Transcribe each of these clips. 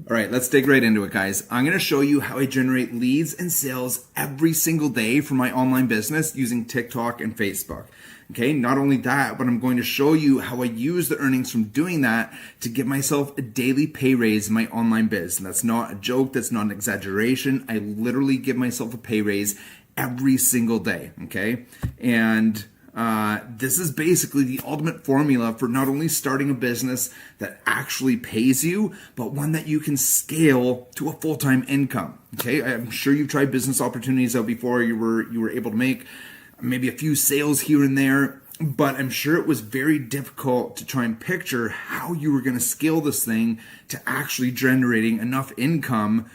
All right, let's dig right into it, guys. I'm going to show you how I generate leads and sales every single day for my online business using TikTok and Facebook. Okay, not only that, but I'm going to show you how I use the earnings from doing that to give myself a daily pay raise in my online biz. And that's not a joke, that's not an exaggeration. I literally give myself a pay raise every single day, okay? And this is basically the ultimate formula for not only starting a business that actually pays you, but one that you can scale to a full-time income. Okay, I'm sure you've tried business opportunities out before. You were able to make maybe a few sales here and there, but I'm sure it was very difficult to try and picture how you were going to scale this thing to actually generating enough income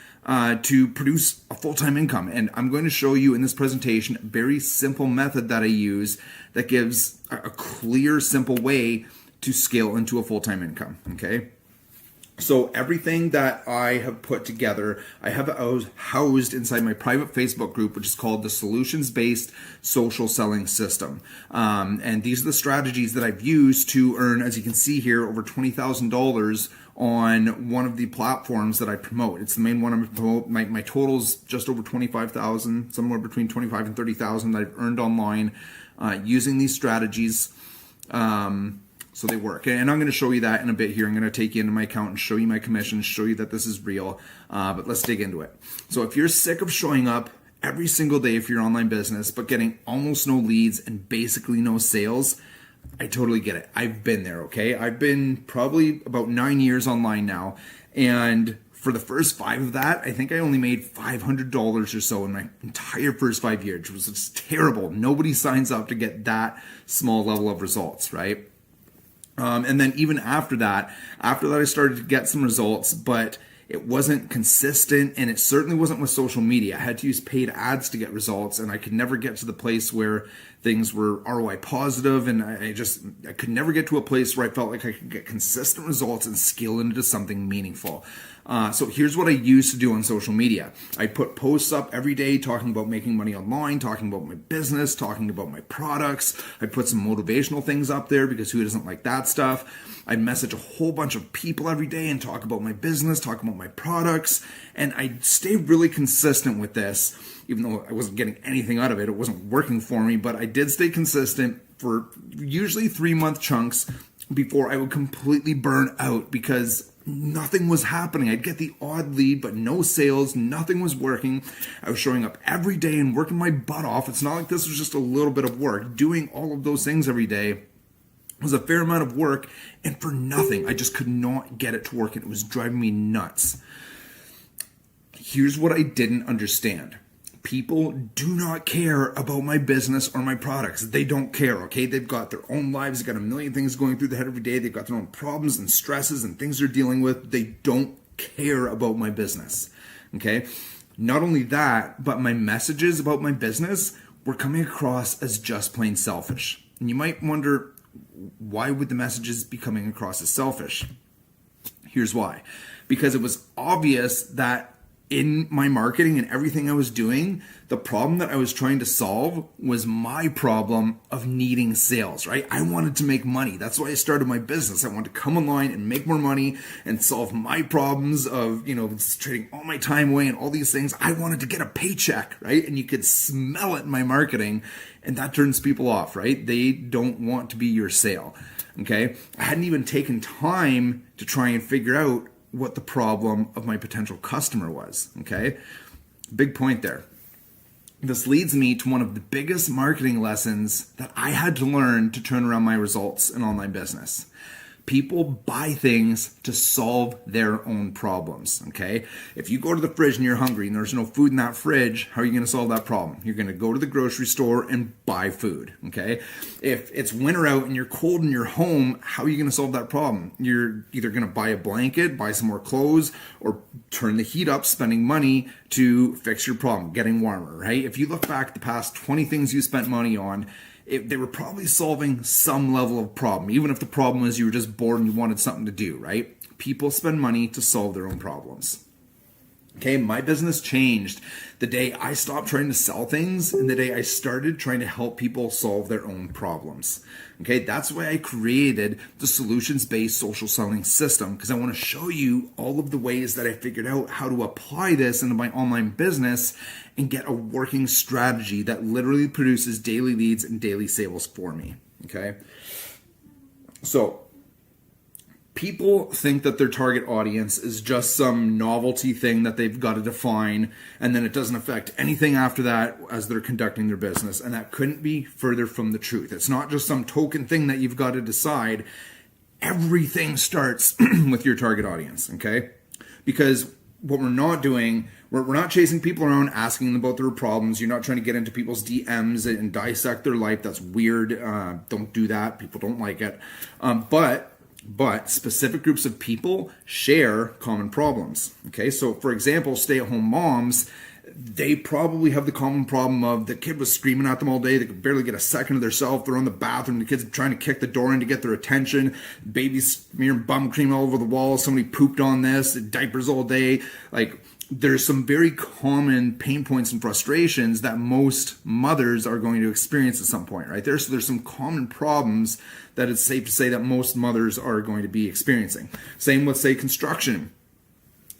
to produce a full-time income. And I'm going to show you in this presentation a very simple method that I use that gives a clear, simple way to scale into a full-time income, okay? So everything that I have put together, I have housed inside my private Facebook group, which is called the Solutions-Based Social Selling System. And these are the strategies that I've used to earn, as you can see here, over $20,000 on one of the platforms that I promote. It's the main one I promote. My total's just over 25,000, somewhere between 25 and 30,000 that I've earned online using these strategies. So they work. And I'm going to show you that in a bit here. I'm going to take you into my account and show you my commission, show you that this is real. But let's dig into it. So if you're sick of showing up every single day for your online business, but getting almost no leads and basically no sales, I totally get it. I've been there, okay? I've been probably about 9 years online now. And for the first 5 of that, I think I only made $500 or so in my entire first 5 years, which was just terrible. Nobody signs up to get that small level of results, right? And then even after that I started to get some results, but it wasn't consistent, and it certainly wasn't with social media. I had to use paid ads to get results, and I could never get to the place where things were ROI positive, and I could never get to a place where I felt like I could get consistent results and scale into something meaningful. So here's what I used to do on social media. I put posts up every day talking about making money online, talking about my business, talking about my products. I put some motivational things up there because who doesn't like that stuff? I'd message a whole bunch of people every day and talk about my business, talk about my products. And I'd stay really consistent with this, even though I wasn't getting anything out of it. It wasn't working for me, but I did stay consistent for usually 3-month chunks before I would completely burn out because nothing was happening. I'd get the odd lead, but no sales. Nothing was working. I was showing up every day and working my butt off. It's not like this was just a little bit of work. Doing all of those things every day was a fair amount of work, and for nothing. I just could not get it to work, and it was driving me nuts. Here's what I didn't understand. People do not care about my business or my products. They don't care, okay? They've got their own lives. They've got a million things going through their head every day. They've got their own problems and stresses and things they're dealing with. They don't care about my business, okay? Not only that, but my messages about my business were coming across as just plain selfish. And you might wonder, why would the messages be coming across as selfish? Here's why. Because it was obvious that in my marketing and everything I was doing, the problem that I was trying to solve was my problem of needing sales, right? I wanted to make money. That's why I started my business. I wanted to come online and make more money and solve my problems of, trading all my time away and all these things. I wanted to get a paycheck, right? And you could smell it in my marketing, and that turns people off, right? They don't want to be your sale, okay? I hadn't even taken time to try and figure out what the problem of my potential customer was, okay? Big point there. This leads me to one of the biggest marketing lessons that I had to learn to turn around my results in online business. People buy things to solve their own problems, okay? If you go to the fridge and you're hungry and there's no food in that fridge, how are you going to solve that problem? You're going to go to the grocery store and buy food, okay? If it's winter out and you're cold in your home, how are you going to solve that problem? You're either going to buy a blanket, buy some more clothes, or turn the heat up, spending money to fix your problem, getting warmer, right? If you look back the past 20 things you spent money on, they were probably solving some level of problem, even if the problem was you were just bored and you wanted something to do, right? People spend money to solve their own problems. Okay, my business changed the day I stopped trying to sell things and the day I started trying to help people solve their own problems. Okay, that's why I created the solutions-based social selling system, because I want to show you all of the ways that I figured out how to apply this into my online business and get a working strategy that literally produces daily leads and daily sales for me. Okay, so people think that their target audience is just some novelty thing that they've got to define, and then it doesn't affect anything after that as they're conducting their business. And that couldn't be further from the truth. It's not just some token thing that you've got to decide. Everything starts with your target audience, okay? Because what we're not doing, we're not chasing people around asking them about their problems. You're not trying to get into people's DMs and dissect their life. That's weird. Don't do that. People don't like it. But specific groups of people share common problems. Okay, so for example, stay-at-home moms, they probably have the common problem of the kid was screaming at them all day. They could barely get a second of themselves. They're in the bathroom. The kid's trying to kick the door in to get their attention. Baby's smearing bum cream all over the walls. Somebody pooped on this. Diapers all day. Like, there's some very common pain points and frustrations that most mothers are going to experience at some point, right? So there's some common problems that it's safe to say that most mothers are going to be experiencing. Same with, say, construction.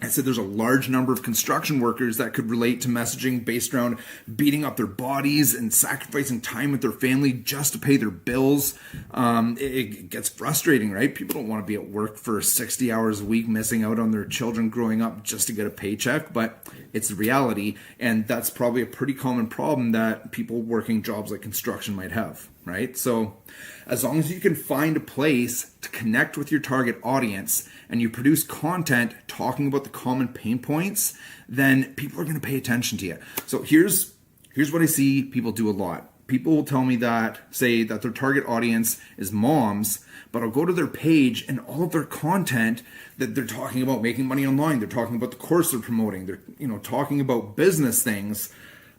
I said there's a large number of construction workers that could relate to messaging based around beating up their bodies and sacrificing time with their family just to pay their bills. It gets frustrating, right? People don't want to be at work for 60 hours a week, missing out on their children growing up just to get a paycheck, but it's the reality. And that's probably a pretty common problem that people working jobs like construction might have, right? So as long as you can find a place to connect with your target audience and you produce content talking about the common pain points, then people are going to pay attention to you. So here's what I see people do a lot. People will tell me that, say that their target audience is moms, but I'll go to their page and all of their content that they're talking about making money online, they're talking about the course they're promoting, they're talking about business things.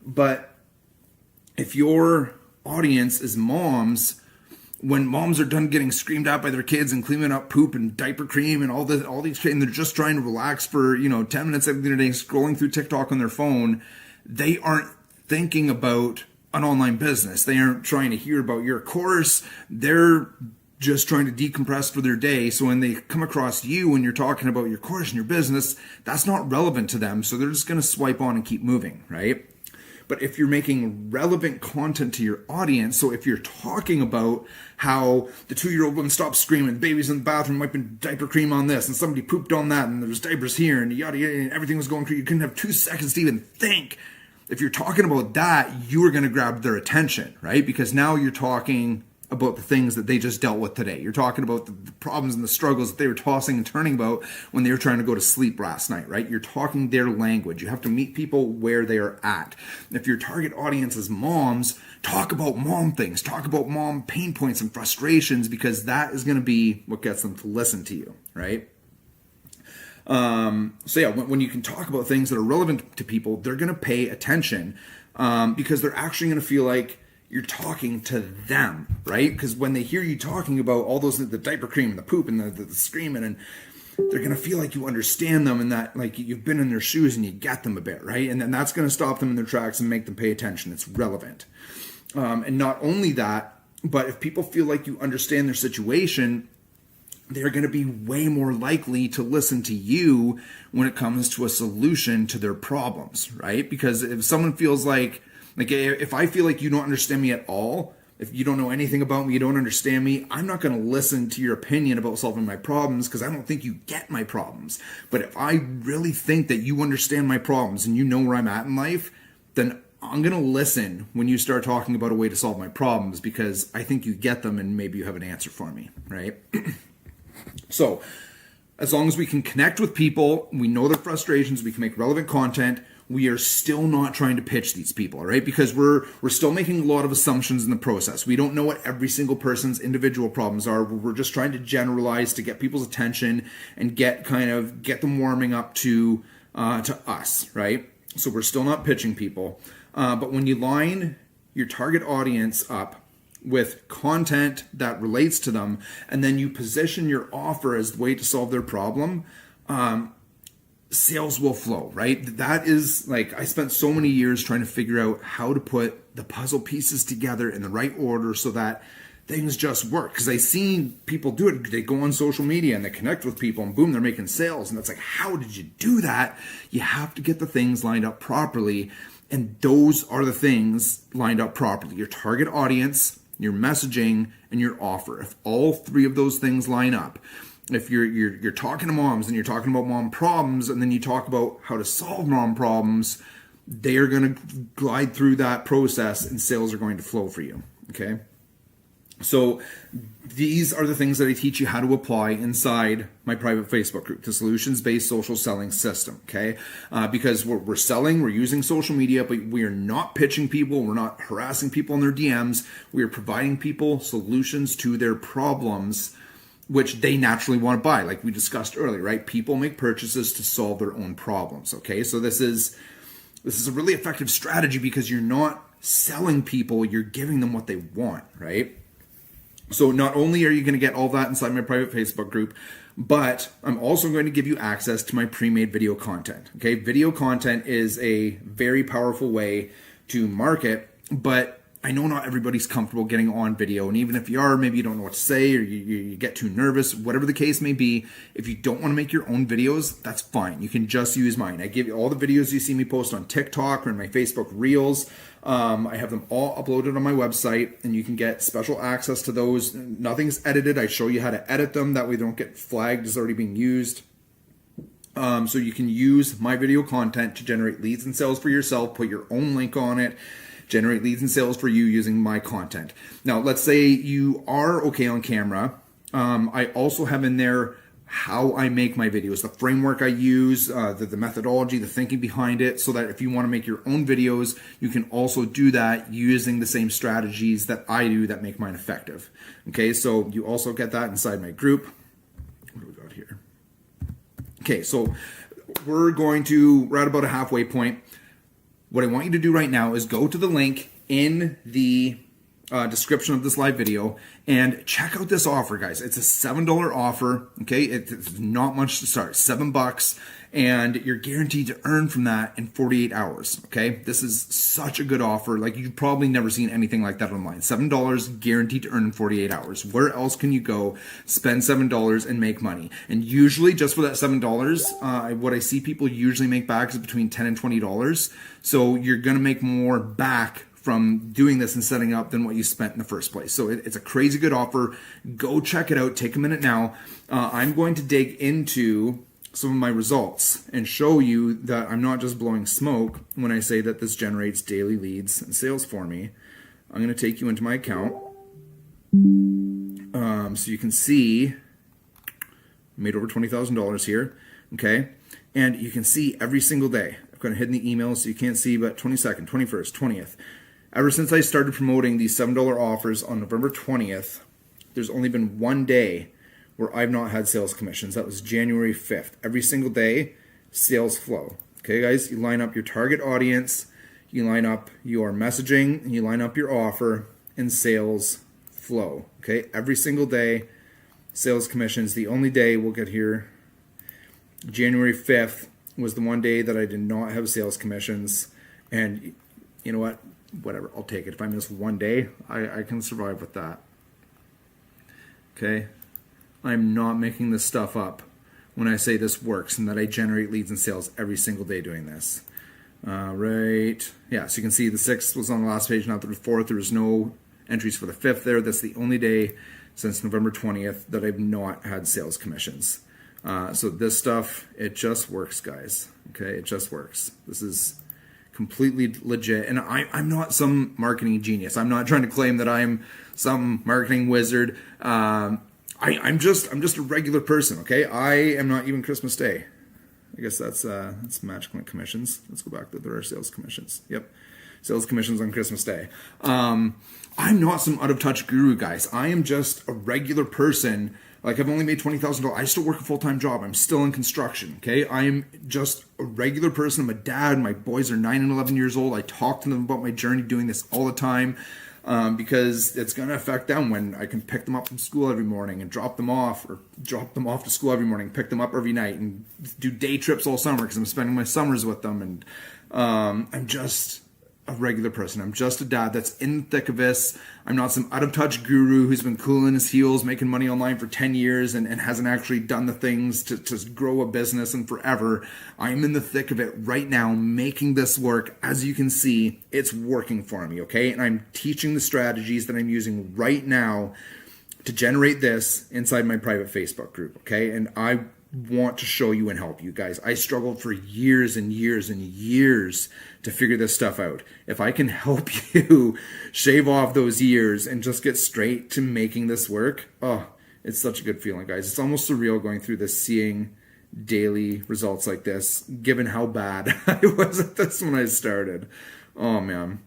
But if your audience is moms, when moms are done getting screamed at by their kids and cleaning up poop and diaper cream and all these, and they're just trying to relax for 10 minutes every day, scrolling through TikTok on their phone, they aren't thinking about an online business. They aren't trying to hear about your course. They're just trying to decompress for their day. So when they come across you when you're talking about your course and your business, that's not relevant to them. So they're just going to swipe on and keep moving, right? But if you're making relevant content to your audience, so if you're talking about how the 2-year-old wouldn't stop screaming, the baby's in the bathroom wiping diaper cream on this, and somebody pooped on that, and there's diapers here, and yada yada, and everything was going crazy, you couldn't have 2 seconds to even think. If you're talking about that, you are going to grab their attention, right? Because now you're talking about the things that they just dealt with today. You're talking about the problems and the struggles that they were tossing and turning about when they were trying to go to sleep last night, right? You're talking their language. You have to meet people where they are at. If your target audience is moms, talk about mom things, talk about mom pain points and frustrations, because that is going to be what gets them to listen to you, right? When you can talk about things that are relevant to people, they're going to pay attention because they're actually going to feel like you're talking to them, right? Because when they hear you talking about all those, the diaper cream and the poop and the screaming, and they're going to feel like you understand them and that like you've been in their shoes and you get them a bit, right? And then that's going to stop them in their tracks and make them pay attention. It's relevant. And not only that, but if people feel like you understand their situation, they're going to be way more likely to listen to you when it comes to a solution to their problems, right? Because if someone feels like if I feel like you don't understand me at all, if you don't know anything about me, you don't understand me, I'm not going to listen to your opinion about solving my problems because I don't think you get my problems. But if I really think that you understand my problems and you know where I'm at in life, then I'm going to listen when you start talking about a way to solve my problems because I think you get them and maybe you have an answer for me, right? So as long as we can connect with people, we know their frustrations, we can make relevant content, we are still not trying to pitch these people, all right? Because we're still making a lot of assumptions in the process. We don't know what every single person's individual problems are. We're just trying to generalize to get people's attention and get them warming up to us, right? So we're still not pitching people. But when you line your target audience up with content that relates to them, and then you position your offer as the way to solve their problem, sales will flow, right? That is like, I spent so many years trying to figure out how to put the puzzle pieces together in the right order so that things just work. Because I seen people do it. They go on social media and they connect with people and boom, they're making sales. And it's like, how did you do that? You have to get the things lined up properly. And those are the things lined up properly. Your target audience, your messaging, and your offer. If all three of those things line up, if you're talking to moms and you're talking about mom problems, and then you talk about how to solve mom problems, they are going to glide through that process and sales are going to flow for you. Okay. So these are the things that I teach you how to apply inside my private Facebook group, the solutions-based social selling system, okay? Because we're selling, we're using social media, but we are not pitching people, we're not harassing people in their DMs. We are providing people solutions to their problems, which they naturally want to buy, like we discussed earlier, right? People make purchases to solve their own problems, okay? So this is a really effective strategy because you're not selling people, you're giving them what they want, right? So not only are you going to get all that inside my private Facebook group, but I'm also going to give you access to my pre-made video content. Okay, video content is a very powerful way to market, but I know not everybody's comfortable getting on video. And even if you are, maybe you don't know what to say or you get too nervous, whatever the case may be. If you don't want to make your own videos, that's fine. You can just use mine. I give you all the videos you see me post on TikTok or in my Facebook Reels. I have them all uploaded on my website and you can get special access to those. Nothing's edited. I show you how to edit them. That way they don't get flagged as already being used. So you can use my video content to generate leads and sales for yourself, put your own link on it, generate leads and sales for you using my content. Now, let's say you are okay on camera. I also have in there how I make my videos, the framework I use, the methodology, the thinking behind it, so that if you want to make your own videos, you can also do that using the same strategies that I do that make mine effective. Okay, so you also get that inside my group. What do we got here? Okay, so we're at about a halfway point. What I want you to do right now is go to the link in the description of this live video and check out this offer, guys. It's a $7 offer. Okay, it's not much to start, $7, and you're guaranteed to earn from that in 48 hours. Okay, this is such a good offer. Like, you've probably never seen anything like that online. $7 guaranteed to earn in 48 hours. Where else can you go spend $7 and make money? And usually, just for that $7, what I see people usually make back is between $10 and $20. So you're gonna make more back from doing this and setting up than what you spent in the first place. So it's a crazy good offer. Go check it out. Take a minute now. I'm going to dig into some of my results and show you that I'm not just blowing smoke when I say that this generates daily leads and sales for me. I'm going to take you into my account. So you can see I made over $20,000 here. Okay. And you can see every single day. I've got it hidden the emails so you can't see, but 22nd, 21st, 20th. Ever since I started promoting these $7 offers on November 20th, there's only been one day where I've not had sales commissions. That was January 5th. Every single day, sales flow. Okay, guys, you line up your target audience, you line up your messaging, and you line up your offer, and sales flow. Okay, every single day, sales commissions. The only day we'll get here, January 5th, was the one day that I did not have sales commissions. And you know what? Whatever, I'll take it. If I miss one day, I can survive with that. Okay? I'm not making this stuff up when I say this works and that I generate leads and sales every single day doing this. Right. Yeah, so you can see the 6th was on the last page, not the 4th. There was no entries for the 5th there. That's the only day since November 20th that I've not had sales commissions. So this stuff, it just works, guys. Okay, it just works. This is completely legit. And I'm not some marketing genius. I'm not trying to claim that I'm some marketing wizard. I'm just a regular person, okay? I am not even Christmas Day. I guess that's Magic Link commissions. Let's go back to there are sales commissions. Yep. Sales commissions on Christmas Day. I'm not some out of touch guru, guys. I am just a regular person. Like, I've only made $20,000. I still work a full-time job. I'm still in construction, okay? I am just a regular person. I'm a dad. My boys are 9 and 11 years old. I talk to them about my journey doing this all the time. because it's going to affect them when I can pick them up from school every morning and drop them off, or drop them off to school every morning, pick them up every night, and do day trips all summer because I'm spending my summers with them. And I'm just a regular person. I'm just a dad that's in the thick of this. I'm not some out of touch guru who's been cooling his heels, making money online for 10 years and hasn't actually done the things to grow a business and forever. I'm in the thick of it right now, making this work. As you can see, it's working for me, okay? And I'm teaching the strategies that I'm using right now to generate this inside my private Facebook group, okay? And I want to show you and help you guys. I struggled for years and years and years to figure this stuff out. If I can help you shave off those years and just get straight to making this work, oh, it's such a good feeling, guys. It's almost surreal going through this, seeing daily results like this, given how bad I was at this when I started. Oh, man.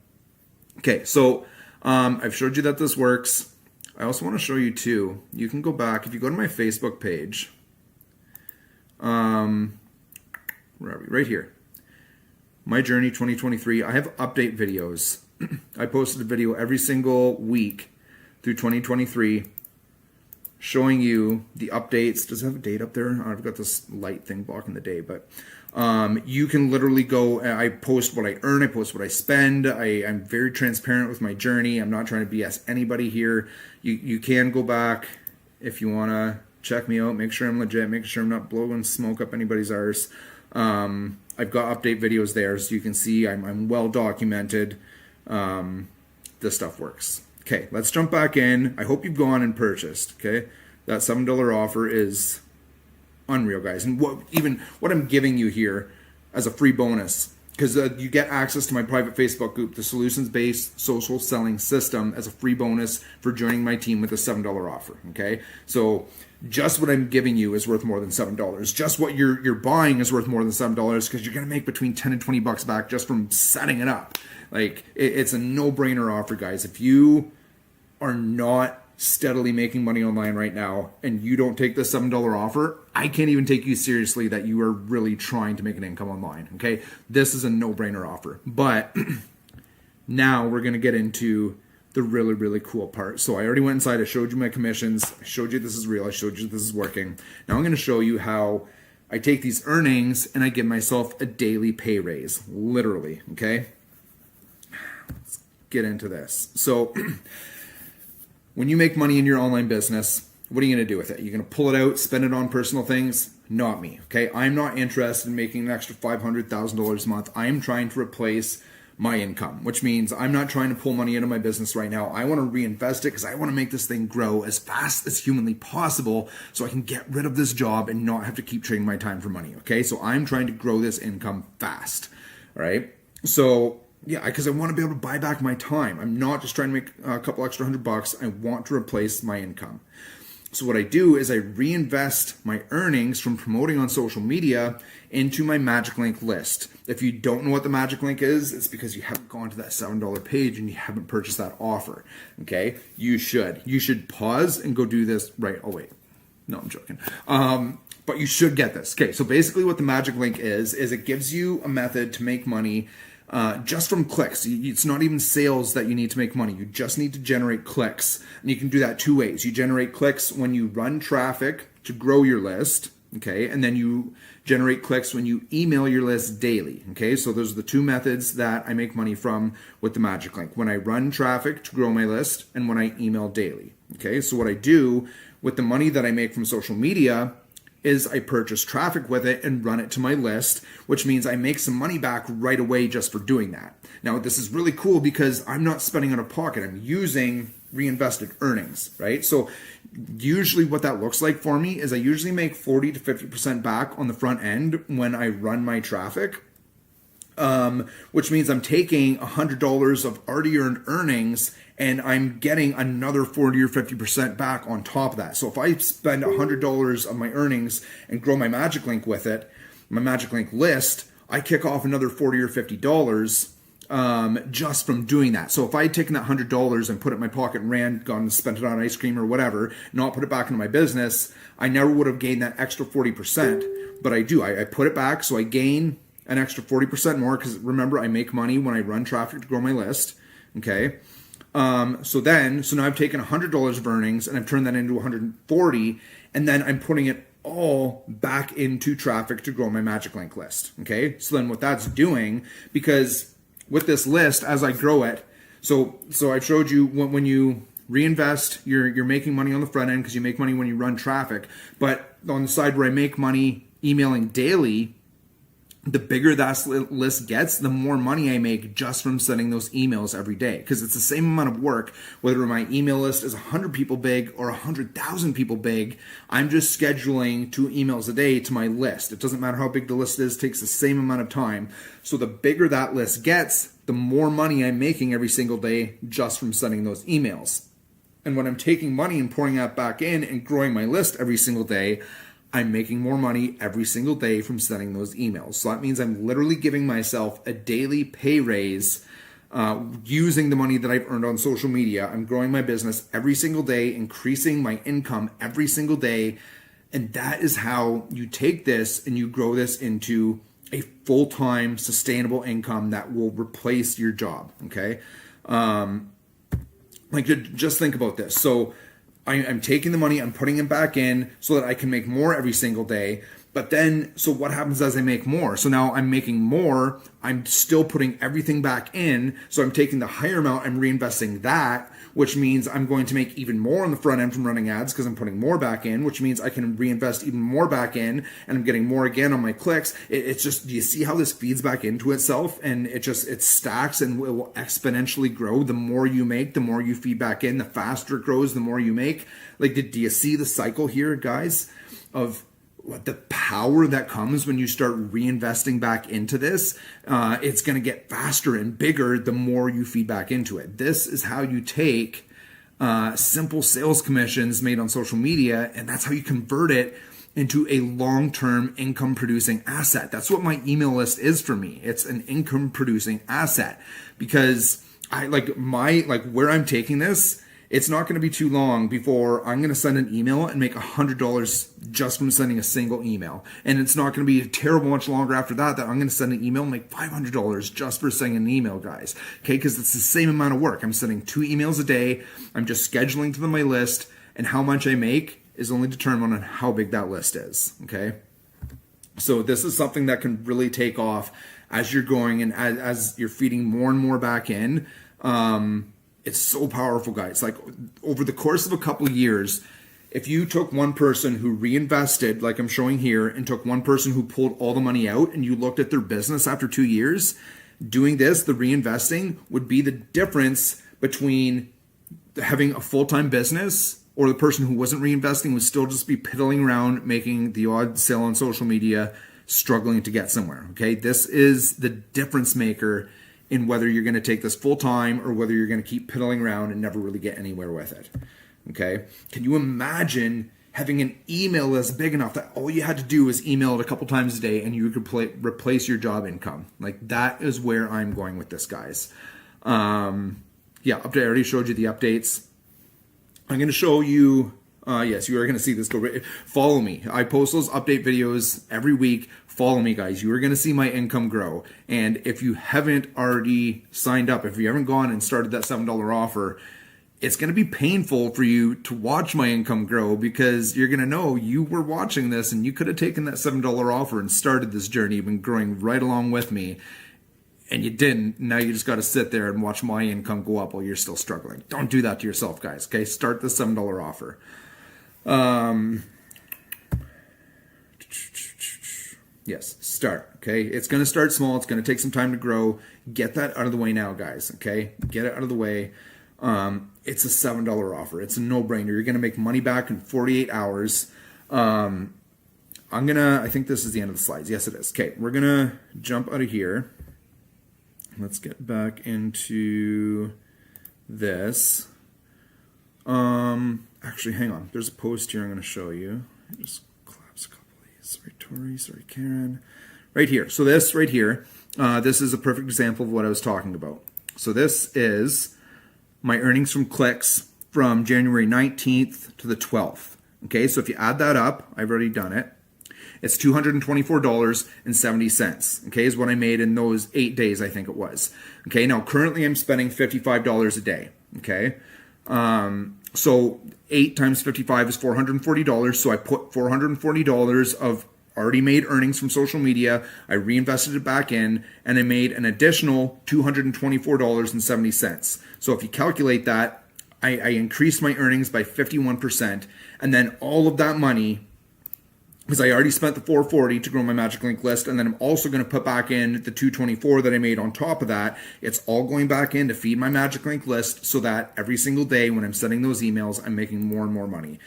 Okay, so I've showed you that this works. I also want to show you too, you can go back, if you go to my Facebook page, where are we? Right here. My Journey 2023. I have update videos. I posted a video every single week through 2023 showing you the updates. Does it have a date up there? I've got this light thing blocking the day, but you can literally go, I post what I earn, I post what I spend. I'm very transparent with my journey. I'm not trying to BS anybody here. You can go back if you want to check me out, make sure I'm legit, make sure I'm not blowing smoke up anybody's arse. I've got update videos there, so you can see I'm well documented. This stuff works. Okay, let's jump back in. I hope you've gone and purchased, okay? That $7 offer is unreal, guys. And what I'm giving you here as a free bonus, because you get access to my private Facebook group, the Solutions-Based Social Selling System, as a free bonus for joining my team with a $7 offer, okay? So just what I'm giving you is worth more than $7. Just what you're buying is worth more than $7 because you're going to make between 10 and 20 bucks back just from setting it up. Like, it's a no-brainer offer, guys. If you are not steadily making money online right now and you don't take this $7 offer, I can't even take you seriously that you are really trying to make an income online, okay? This is a no-brainer offer. But now we're going to get into the really, really cool part. So I already went inside, I showed you my commissions, I showed you this is real, I showed you this is working. Now I'm going to show you how I take these earnings and I give myself a daily pay raise, literally, okay? Let's get into this. So when you make money in your online business, what are you going to do with it? You're going to pull it out, spend it on personal things? Not me, okay? I'm not interested in making an extra $500,000 a month. I am trying to replace my income, which means I'm not trying to pull money into my business right now. I want to reinvest it because I want to make this thing grow as fast as humanly possible so I can get rid of this job and not have to keep trading my time for money, okay? So I'm trying to grow this income fast, all right? So yeah, because I want to be able to buy back my time. I'm not just trying to make a couple extra $100. I want to replace my income. So what I do is I reinvest my earnings from promoting on social media into my Magic Link list. If you don't know what the Magic Link is, it's because you haven't gone to that $7 page and you haven't purchased that offer. Okay? You should. You should pause and go do this right. Oh, wait. No, I'm joking. But you should get this. Okay, so basically what the Magic Link is it gives you a method to make money just from clicks. It's not even sales that you need to make money. You just need to generate clicks. And you can do that two ways. You generate clicks when you run traffic to grow your list, okay? And then you generate clicks when you email your list daily, okay? So those are the two methods that I make money from with the Magic Link. When I run traffic to grow my list and when I email daily, okay? So what I do with the money that I make from social media is I purchase traffic with it and run it to my list, which means I make some money back right away just for doing that. Now, this is really cool because I'm not spending out of pocket. I'm using reinvested earnings, right? So usually what that looks like for me is I usually make 40 to 50% back on the front end when I run my traffic, which means I'm taking $100 of already earned earnings and I'm getting another 40 or 50% back on top of that. So if I spend $100 of my earnings and grow my Magic Link with it, my Magic Link list, I kick off another $40 or $50 just from doing that. So if I had taken that $100 and put it in my pocket and gone and spent it on ice cream or whatever, not put it back into my business, I never would have gained that extra 40%. But I do. I put it back, so I gain an extra 40% more because remember, I make money when I run traffic to grow my list. Okay. So now I've taken $100 of earnings and I've turned that into 140, and then I'm putting it all back into traffic to grow my Magic Link list. Okay. So then what that's doing, because with this list, as I grow it, so I've showed you when you reinvest, you're making money on the front end because you make money when you run traffic. But on the side where I make money emailing daily, the bigger that list gets, the more money I make just from sending those emails every day. Because it's the same amount of work, whether my email list is 100 people big or 100,000 people big, I'm just scheduling 2 emails a day to my list. It doesn't matter how big the list is, it takes the same amount of time. So the bigger that list gets, the more money I'm making every single day just from sending those emails. And when I'm taking money and pouring that back in and growing my list every single day, I'm making more money every single day from sending those emails. So that means I'm literally giving myself a daily pay raise using the money that I've earned on social media. I'm growing my business every single day, increasing my income every single day. And that is how you take this and you grow this into a full-time sustainable income that will replace your job. Okay. Just think about this. So I'm taking the money, I'm putting it back in so that I can make more every single day. But then, so what happens as I make more? So now I'm making more, I'm still putting everything back in. So I'm taking the higher amount, I'm reinvesting that, which means I'm going to make even more on the front end from running ads because I'm putting more back in, which means I can reinvest even more back in, and I'm getting more again on my clicks. It's just, do you see how this feeds back into itself? And it stacks and it will exponentially grow. The more you make, the more you feed back in, the faster it grows, the more you make. Do you see the cycle here, guys, of what the power that comes when you start reinvesting back into this? It's going to get faster and bigger the more you feed back into it. This is how you take simple sales commissions made on social media, and that's how you convert it into a long-term income producing asset. That's what my email list is for me. It's an income producing asset, because where I'm taking this, it's not going to be too long before I'm going to send an email and make $100 just from sending a single email. And it's not going to be terrible much longer after that I'm going to send an email and make $500 just for sending an email, guys. Okay, because it's the same amount of work. I'm sending 2 emails a day. I'm just scheduling to them my list, and how much I make is only determined on how big that list is. Okay, so this is something that can really take off as you're going and as you're feeding more and more back in. It's so powerful, guys. Over the course of a couple of years, if you took one person who reinvested, like I'm showing here, and took one person who pulled all the money out, and you looked at their business after 2 years, doing this, the reinvesting would be the difference between having a full-time business, or the person who wasn't reinvesting would still just be piddling around making the odd sale on social media, struggling to get somewhere. Okay, this is the difference maker in whether you're going to take this full time or whether you're going to keep piddling around and never really get anywhere with it. Okay, can you imagine having an email list big enough that all you had to do was email it a couple times a day and you could replace your job income? That is where I'm going with this, guys. Update. I already showed you the updates. I'm going to show you. Yes, you are going to see this. Follow me. I post those update videos every week. Follow me, guys. You are going to see my income grow. And if you haven't already signed up, if you haven't gone and started that $7 offer, it's going to be painful for you to watch my income grow, because you're going to know you were watching this and you could have taken that $7 offer and started this journey. You've been growing right along with me, and you didn't. Now you just got to sit there and watch my income go up while you're still struggling. Don't do that to yourself, guys. Okay, start the $7 offer. Yes, start. Okay, it's going to start small. It's going to take some time to grow. Get that out of the way now, guys. Okay, get it out of the way. It's a $7 offer. It's a no-brainer. You're going to make money back in 48 hours. I think this is the end of the slides. Yes, it is. Okay, we're going to jump out of here. Let's get back into this. Actually, hang on. There's a post here I'm going to show you. Just collapse a couple of these. Sorry, Tori. Sorry, Karen. Right here. So this right here, this is a perfect example of what I was talking about. So this is my earnings from clicks from January 19th to the 12th. Okay, so if you add that up, I've already done it. It's $224.70, okay, is what I made in those 8 days, I think it was. Okay, now currently I'm spending $55 a day, okay? So 8 times 55 is $440. So I put $440 of already made earnings from social media. I reinvested it back in, and I made an additional $224.70. So if you calculate that, I increased my earnings by 51%. And then all of that money, because I already spent the $440 to grow my Magic Link list, and then I'm also going to put back in the $224 that I made on top of that. It's all going back in to feed my Magic Link list so that every single day when I'm sending those emails, I'm making more and more money.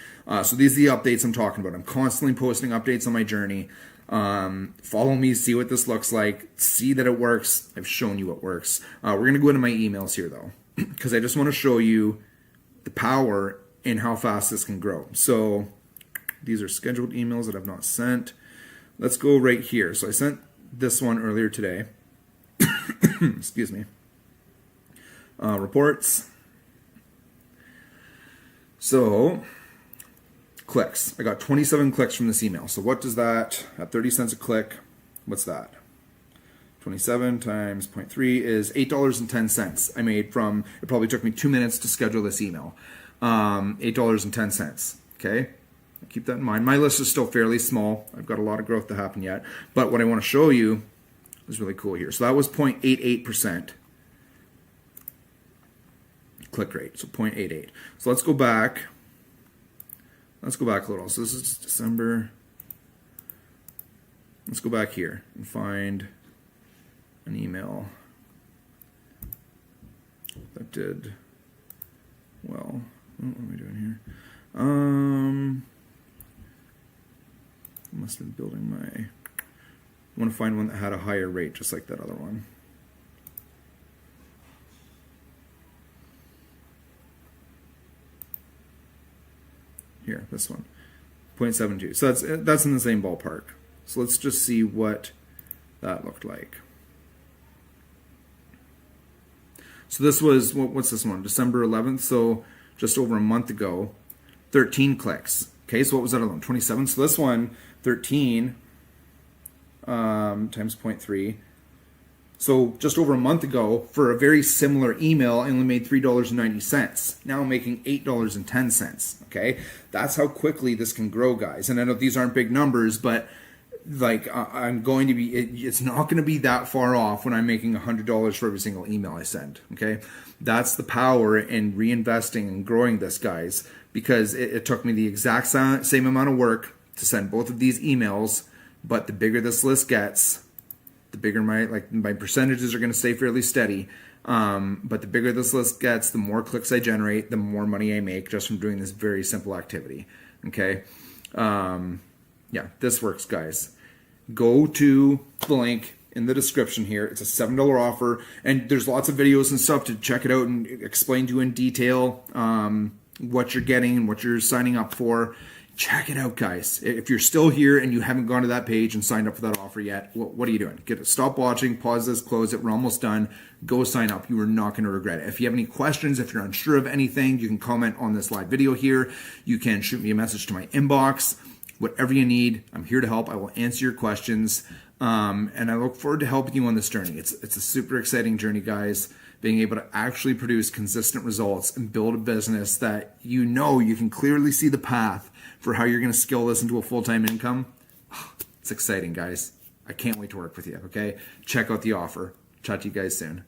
So these are the updates I'm talking about. I'm constantly posting updates on my journey. Follow me, see what this looks like, see that it works. I've shown you it works. We're going to go into my emails here though, because I just want to show you the power in how fast this can grow. So these are scheduled emails that I've not sent. Let's go right here. So I sent this one earlier today. Excuse me. Reports. So clicks. I got 27 clicks from this email. So what does that, at 30 cents a click, what's that? 27 times 0.3 is $8.10 I made from, it probably took me 2 minutes to schedule this email. $8.10, okay? Keep that in mind. My list is still fairly small. I've got a lot of growth to happen yet. But what I want to show you is really cool here. So that was 0.88% click rate. So 0.88. So let's go back. Let's go back a little. So this is December. Let's go back here and find an email that did well. What am I doing here? Must have been building my. I want to find one that had a higher rate, just like that other one. Here, this one, 0.72. So that's in the same ballpark. So let's just see what that looked like. So this was, what's this one? December 11th, so just over a month ago, 13 clicks. Okay, so what was that alone? 27. So this one, 13 times 0.3. So just over a month ago, for a very similar email, I only made $3.90. Now I'm making $8.10. Okay, that's how quickly this can grow, guys. And I know these aren't big numbers, but like I'm going to be, it's not going to be that far off when I'm making $100 for every single email I send. Okay, that's the power in reinvesting and growing this, guys, because it took me the exact same amount of work to send both of these emails, but the bigger this list gets, the bigger my percentages are going to stay fairly steady. But the bigger this list gets, the more clicks I generate, the more money I make just from doing this very simple activity. Okay. Yeah, this works, guys. Go to the link in the description here. It's a $7 offer, and there's lots of videos and stuff to check it out and explain to you in detail what you're getting and what you're signing up for. Check it out, guys. If you're still here and you haven't gone to that page and signed up for that offer yet, what are you doing? Stop watching, pause this, close it. We're almost done. Go sign up. You are not going to regret it. If you have any questions, if you're unsure of anything, you can comment on this live video here. You can shoot me a message to my inbox. Whatever you need, I'm here to help. I will answer your questions. And I look forward to helping you on this journey. It's a super exciting journey, guys. Being able to actually produce consistent results and build a business that you can clearly see the path for how you're going to scale this into a full-time income. It's exciting, guys. I can't wait to work with you, okay? Check out the offer. Chat to you guys soon.